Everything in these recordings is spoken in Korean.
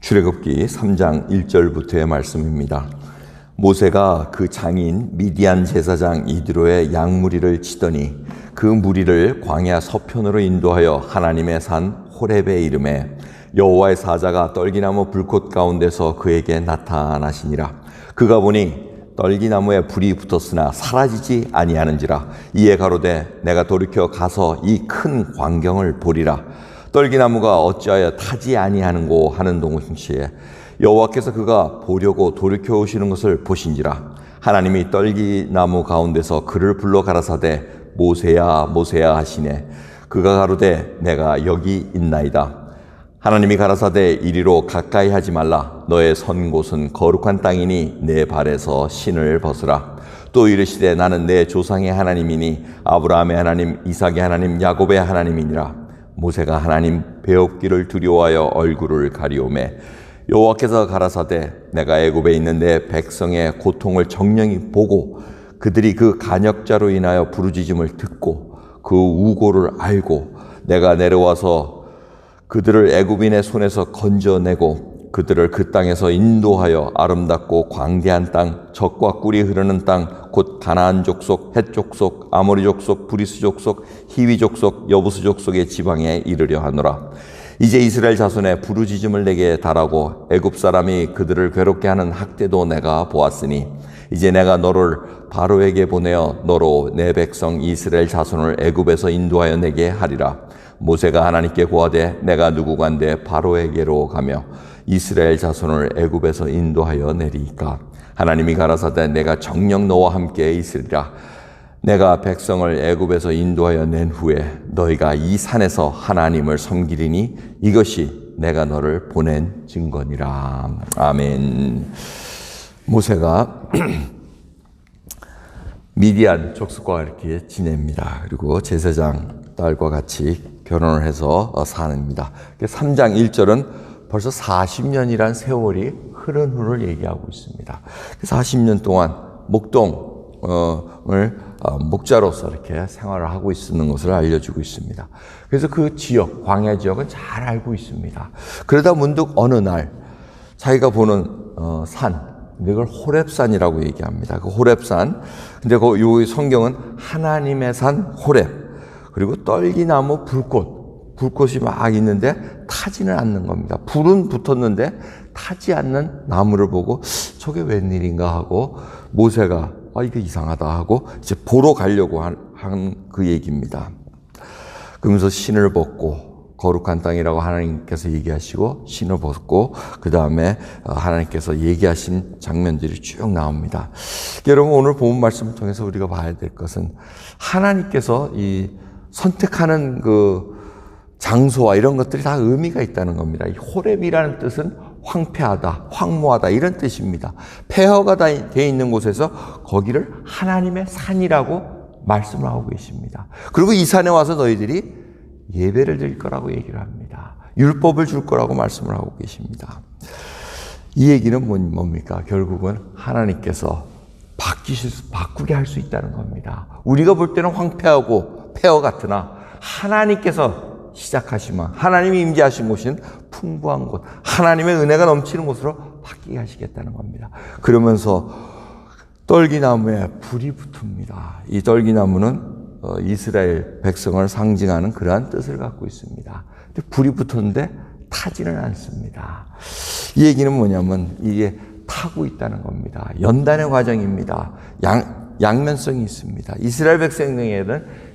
출애굽기 3장 1절부터의 말씀입니다. 모세가 그 장인 미디안 제사장 이드로의 양무리를 치더니 그 무리를 광야 서편으로 인도하여 하나님의 산 호렙에 이르매 여호와의 사자가 떨기나무 불꽃 가운데서 그에게 나타나시니라. 그가 보니 떨기나무에 불이 붙었으나 사라지지 아니하는지라. 이에 가로되 내가 돌이켜 가서 이 큰 광경을 보리라. 떨기나무가 어찌하여 타지 아니하는고 하는 동시에 여호와께서 그가 보려고 돌이켜 오시는 것을 보신지라. 하나님이 떨기나무 가운데서 그를 불러 가라사대 모세야 모세야 하시네. 그가 가로되 내가 여기 있나이다. 하나님이 가라사대 이리로 가까이 하지 말라. 너의 선 곳은 거룩한 땅이니 내 발에서 신을 벗으라. 또 이르시되 나는 내 조상의 하나님이니 아브라함의 하나님, 이삭의 하나님, 야곱의 하나님이니라. 모세가 하나님 배웁기를 두려워하여 얼굴을 가리오매 여호와께서 가라사대 내가 애굽에 있는 내 백성의 고통을 정령히 보고 그들이 그 간역자로 인하여 부르짖음을 듣고 그 우고를 알고 내가 내려와서 그들을 애굽인의 손에서 건져내고 그들을 그 땅에서 인도하여 아름답고 광대한 땅, 젖과 꿀이 흐르는 땅, 곧 가나안 족속, 헷 족속, 아모리 족속, 브리스 족속, 히위 족속, 여부스 족속의 지방에 이르려 하노라. 이제 이스라엘 자손의 부르짖음을 내게 달하고 애굽 사람이 그들을 괴롭게 하는 학대도 내가 보았으니 이제 내가 너를 바로에게 보내어 너로 내 백성 이스라엘 자손을 애굽에서 인도하여 내게 하리라. 모세가 하나님께 고하되 내가 누구간데 바로에게로 가며 이스라엘 자손을 애굽에서 인도하여 내리이까. 하나님이 가라사대 내가 정녕 너와 함께 있으리라. 내가 백성을 애굽에서 인도하여 낸 후에 너희가 이 산에서 하나님을 섬기리니 이것이 내가 너를 보낸 증거니라. 아멘. 모세가 미디안 족속과 이렇게 지냅니다. 그리고 제사장 딸과 같이 결혼을 해서 사는입니다. 3장 1절은 벌써 40년이란 세월이 흐른 후를 얘기하고 있습니다. 40년 동안 목동을 목자로서 이렇게 생활을 하고 있는 것을 알려주고 있습니다. 그래서 그 지역, 광야 지역은 잘 알고 있습니다. 그러다 문득 어느 날 자기가 보는 산, 이걸 호렙산이라고 얘기합니다. 그 호렙산, 근데 이 성경은 하나님의 산 호렙, 그리고 떨기나무 불꽃이 막 있는데 타지는 않는 겁니다. 불은 붙었는데 타지 않는 나무를 보고 저게 웬일인가 하고 모세가 이게 이상하다 하고 이제 보러 가려고 한 그 얘기입니다. 그러면서 신을 벗고 거룩한 땅이라고 하나님께서 얘기하시고 신을 벗고 그 다음에 하나님께서 얘기하신 장면들이 쭉 나옵니다. 여러분 오늘 본 말씀을 통해서 우리가 봐야 될 것은 하나님께서 이 선택하는 그 장소와 이런 것들이 다 의미가 있다는 겁니다. 이 호렙이라는 뜻은 황폐하다, 황무하다 이런 뜻입니다. 폐허가 되어 있는 곳에서 거기를 하나님의 산이라고 말씀을 하고 계십니다. 그리고 이 산에 와서 너희들이 예배를 드릴 거라고 얘기를 합니다. 율법을 줄 거라고 말씀을 하고 계십니다. 이 얘기는 뭡니까? 결국은 하나님께서 바꾸게 할 수 있다는 겁니다. 우리가 볼 때는 황폐하고 폐허 같으나 하나님께서 시작하시면 하나님이 임재하신 곳은 풍부한 곳, 하나님의 은혜가 넘치는 곳으로 바뀌게 하시겠다는 겁니다. 그러면서 떨기나무에 불이 붙습니다. 이 떨기나무는 이스라엘 백성을 상징하는 그러한 뜻을 갖고 있습니다. 근데 불이 붙었는데 타지는 않습니다. 이 얘기는 뭐냐면 이게 타고 있다는 겁니다. 연단의 과정입니다. 양면성이 있습니다. 이스라엘 백성에게는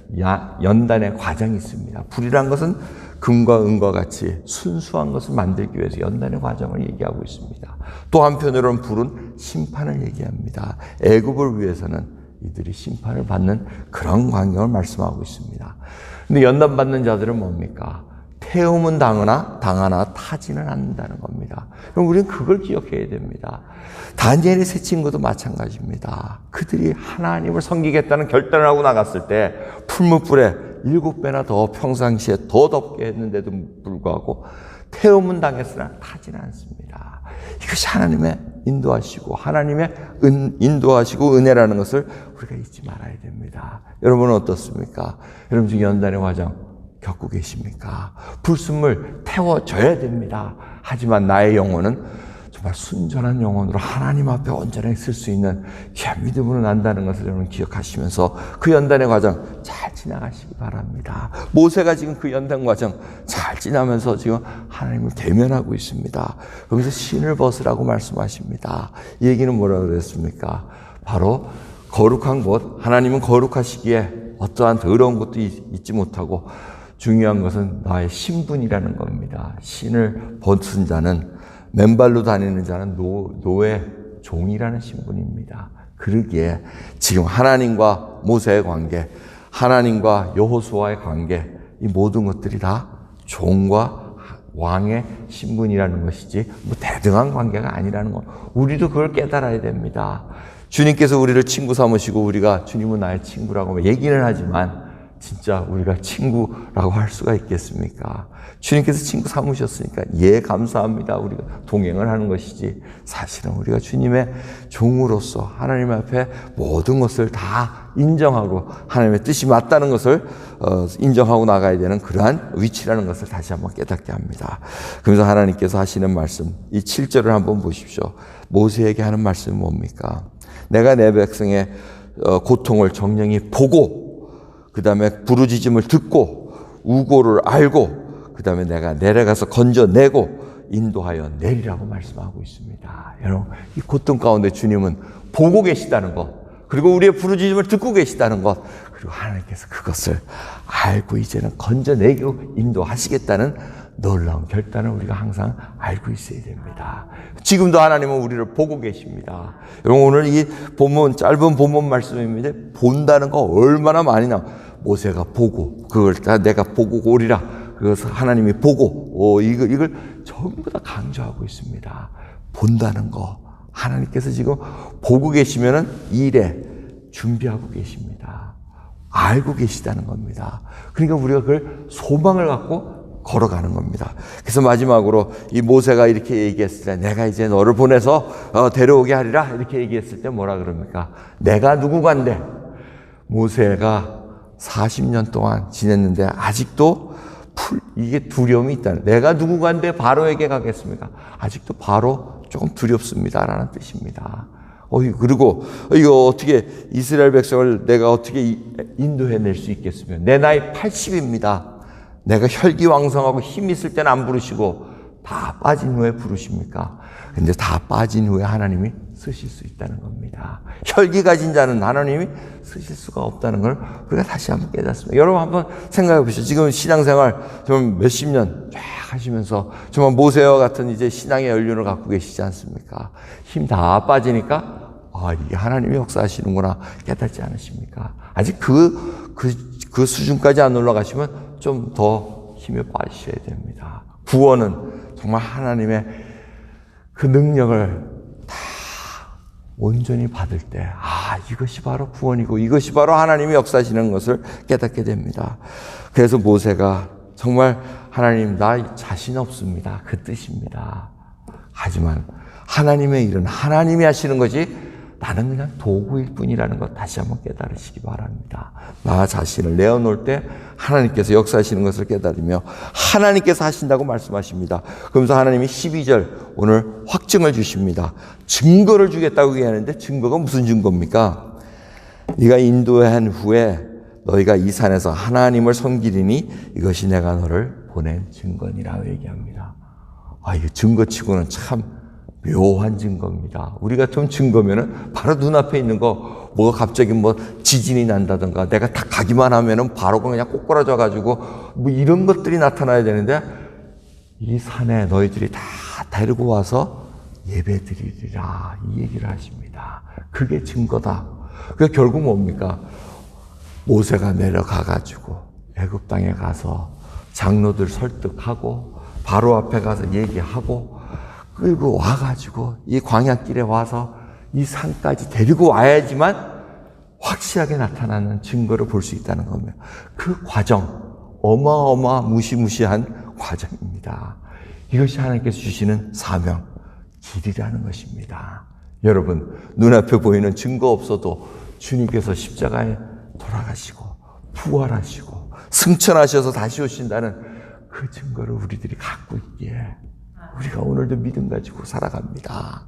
연단의 과정이 있습니다. 불이란 것은 금과 은과 같이 순수한 것을 만들기 위해서 연단의 과정을 얘기하고 있습니다. 또 한편으로는 불은 심판을 얘기합니다. 애굽을 위해서는 이들이 심판을 받는 그런 광경을 말씀하고 있습니다. 근데 연단받는 자들은 뭡니까? 태움은 당하나 타지는 않는다는 겁니다. 그럼 우리는 그걸 기억해야 됩니다. 다니엘의 세 친구도 마찬가지입니다. 그들이 하나님을 섬기겠다는 결단을 하고 나갔을 때 풀무불에 7배나 더 평상시에 더 덥게 했는데도 불구하고 태움은 당했으나 타지는 않습니다. 이것이 하나님의 인도하시고 하나님의 인도하시고 은혜라는 것을 우리가 잊지 말아야 됩니다. 여러분은 어떻습니까? 여러분 중에 연단의 과정 겪고 계십니까? 불순물 태워져야 됩니다. 하지만 나의 영혼은 정말 순전한 영혼으로 하나님 앞에 온전하게 쓸 수 있는 귀한 믿음으로 난다는 것을 여러분 기억하시면서 그 연단의 과정 잘 지나가시기 바랍니다. 모세가 지금 그 연단 과정 잘 지나면서 지금 하나님을 대면하고 있습니다. 그러면서 신을 벗으라고 말씀하십니다. 이 얘기는 뭐라고 그랬습니까? 바로 거룩한 곳, 하나님은 거룩하시기에 어떠한 더러운 것도 잊지 못하고 중요한 것은 나의 신분이라는 겁니다. 신을 벗은 자는, 맨발로 다니는 자는 노의 종이라는 신분입니다. 그러기에 지금 하나님과 모세의 관계, 하나님과 여호수아의 관계, 이 모든 것들이 다 종과 왕의 신분이라는 것이지 뭐 대등한 관계가 아니라는 것, 우리도 그걸 깨달아야 됩니다. 주님께서 우리를 친구 삼으시고 우리가 주님은 나의 친구라고 얘기는 하지만 진짜 우리가 친구라고 할 수가 있겠습니까? 주님께서 친구 삼으셨으니까 예 감사합니다. 우리가 동행을 하는 것이지 사실은 우리가 주님의 종으로서 하나님 앞에 모든 것을 다 인정하고 하나님의 뜻이 맞다는 것을 인정하고 나가야 되는 그러한 위치라는 것을 다시 한번 깨닫게 합니다. 그러면서 하나님께서 하시는 말씀, 이 7절을 한번 보십시오. 모세에게 하는 말씀은 뭡니까? 내가 내 백성의 고통을 정령히 보고 그 다음에 부르짖음을 듣고 우고를 알고 그 다음에 내가 내려가서 건져내고 인도하여 내리라고 말씀하고 있습니다. 여러분, 이 고통 가운데 주님은 보고 계시다는 것, 그리고 우리의 부르짖음을 듣고 계시다는 것, 그리고 하나님께서 그것을 알고 이제는 건져내고 인도하시겠다는 놀라운 결단을 우리가 항상 알고 있어야 됩니다. 지금도 하나님은 우리를 보고 계십니다. 여러분, 오늘 이 본문, 짧은 본문 말씀입니다. 본다는 거 얼마나 많이 나와. 모세가 보고, 그걸 다 내가 보고 오리라. 그것을 하나님이 보고, 이걸 전부 다 강조하고 있습니다. 본다는 거. 하나님께서 지금 보고 계시면은 일에 준비하고 계십니다. 알고 계시다는 겁니다. 그러니까 우리가 그걸 소망을 갖고 걸어가는 겁니다. 그래서 마지막으로 이 모세가 이렇게 얘기했을 때 내가 이제 너를 보내서 데려오게 하리라 이렇게 얘기했을 때 뭐라 그럽니까? 내가 누구간데? 모세가 40년 동안 지냈는데 아직도 이게 두려움이 있다는, 내가 누구간데 바로에게 가겠습니까? 아직도 바로 조금 두렵습니다라는 뜻입니다. 그리고 이거 어떻게 이스라엘 백성을 내가 어떻게 인도해낼 수 있겠으며 내 나이 80입니다. 내가 혈기왕성하고 힘 있을 때는 안 부르시고 다 빠진 후에 부르십니까? 근데 다 빠진 후에 하나님이 쓰실 수 있다는 겁니다. 혈기 가진 자는 하나님이 쓰실 수가 없다는 걸 우리가 다시 한번 깨닫습니다. 여러분 한번 생각해 보시죠. 지금 신앙생활 좀 몇십 년 쫙 하시면서 정말 모세와 같은 이제 신앙의 연륜을 갖고 계시지 않습니까? 힘 다 빠지니까 이게 하나님이 역사하시는구나 깨닫지 않으십니까? 아직 그 수준까지 안 올라가시면 좀 더 힘에 빠지셔야 됩니다. 구원은 정말 하나님의 그 능력을 다 온전히 받을 때, 이것이 바로 구원이고 이것이 바로 하나님이 역사하시는 것을 깨닫게 됩니다. 그래서 모세가 정말 하나님 나 자신 없습니다. 그 뜻입니다. 하지만 하나님의 일은 하나님이 하시는 거지 나는 그냥 도구일 뿐이라는 것 다시 한번 깨달으시기 바랍니다. 나 자신을 내어놓을 때 하나님께서 역사하시는 것을 깨달으며 하나님께서 하신다고 말씀하십니다. 그러면서 하나님이 12절 오늘 확증을 주십니다. 증거를 주겠다고 얘기하는데 증거가 무슨 증거입니까? 네가 인도한 후에 너희가 이 산에서 하나님을 섬기리니 이것이 내가 너를 보낸 증거니라고 얘기합니다. 이거 증거치고는 참 묘한 증거입니다. 우리 같은 증거면은 바로 눈앞에 있는 거, 뭐가 갑자기 지진이 난다든가, 내가 딱 가기만 하면은 바로 그냥 꼬꾸라져 가지고 이런 것들이 나타나야 되는데, 이 산에 너희들이 다 데리고 와서 예배 드리리라, 이 얘기를 하십니다. 그게 증거다. 그게 결국 뭡니까? 모세가 내려가 가지고 애굽 땅에 가서 장로들 설득하고 바로 앞에 가서 얘기하고 그리고 와가지고 이 광야길에 와서 이 산까지 데리고 와야지만 확실하게 나타나는 증거를 볼 수 있다는 겁니다. 그 과정, 무시무시한 과정입니다. 이것이 하나님께서 주시는 사명, 길이라는 것입니다. 여러분, 눈앞에 보이는 증거 없어도 주님께서 십자가에 돌아가시고 부활하시고 승천하셔서 다시 오신다는 그 증거를 우리들이 갖고 있기에 우리가 오늘도 믿음 가지고 살아갑니다.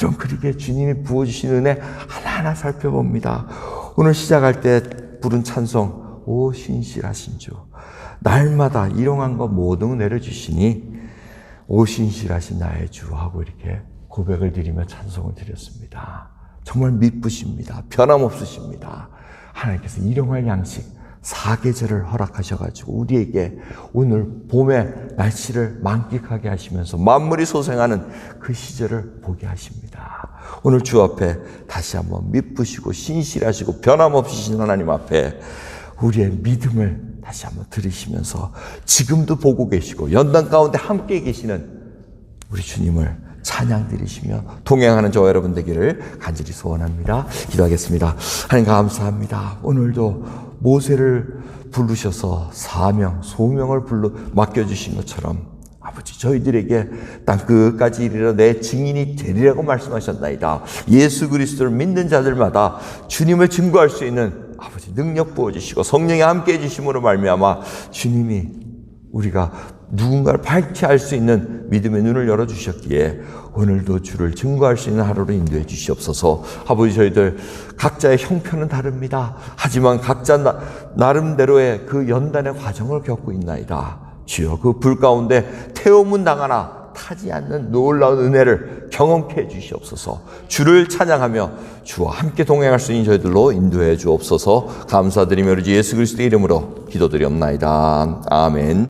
여러분, 그렇게 주님이 부어주신 은혜 하나하나 살펴봅니다. 오늘 시작할 때 부른 찬송, 오 신실하신 주, 날마다 일용한 것 모든 내려주시니 오 신실하신 나의 주 하고 이렇게 고백을 드리며 찬송을 드렸습니다. 정말 미쁘십니다. 변함없으십니다. 하나님께서 일용할 양식 사계절을 허락하셔가지고 우리에게 오늘 봄의 날씨를 만끽하게 하시면서 만물이 소생하는 그 시절을 보게 하십니다. 오늘 주 앞에 다시 한번 미쁘시고 신실하시고 변함없으신 하나님 앞에 우리의 믿음을 다시 한번 들으시면서 지금도 보고 계시고 연단 가운데 함께 계시는 우리 주님을 찬양 드리시며 동행하는 저와 여러분 되기를 간절히 소원합니다. 기도하겠습니다. 하나님 감사합니다. 오늘도 모세를 부르셔서 사명, 소명을 맡겨주신 것처럼 아버지 저희들에게 땅 끝까지 이르러 내 증인이 되리라고 말씀하셨나이다. 예수 그리스도를 믿는 자들마다 주님을 증거할 수 있는 아버지 능력 부어주시고 성령이 함께 해주심으로 말미암아 주님이 우리가 누군가를 밝히 알 수 있는 믿음의 눈을 열어주셨기에 오늘도 주를 증거할 수 있는 하루로 인도해 주시옵소서. 아버지 저희들 각자의 형편은 다릅니다. 하지만 각자 나름대로의 그 연단의 과정을 겪고 있나이다. 주여 그 불 가운데 태움은 당하나 타지 않는 놀라운 은혜를 경험케 해 주시옵소서. 주를 찬양하며 주와 함께 동행할 수 있는 저희들로 인도해 주옵소서. 감사드리며 우리 주 예수 그리스도의 이름으로 기도드리옵나이다. 아멘.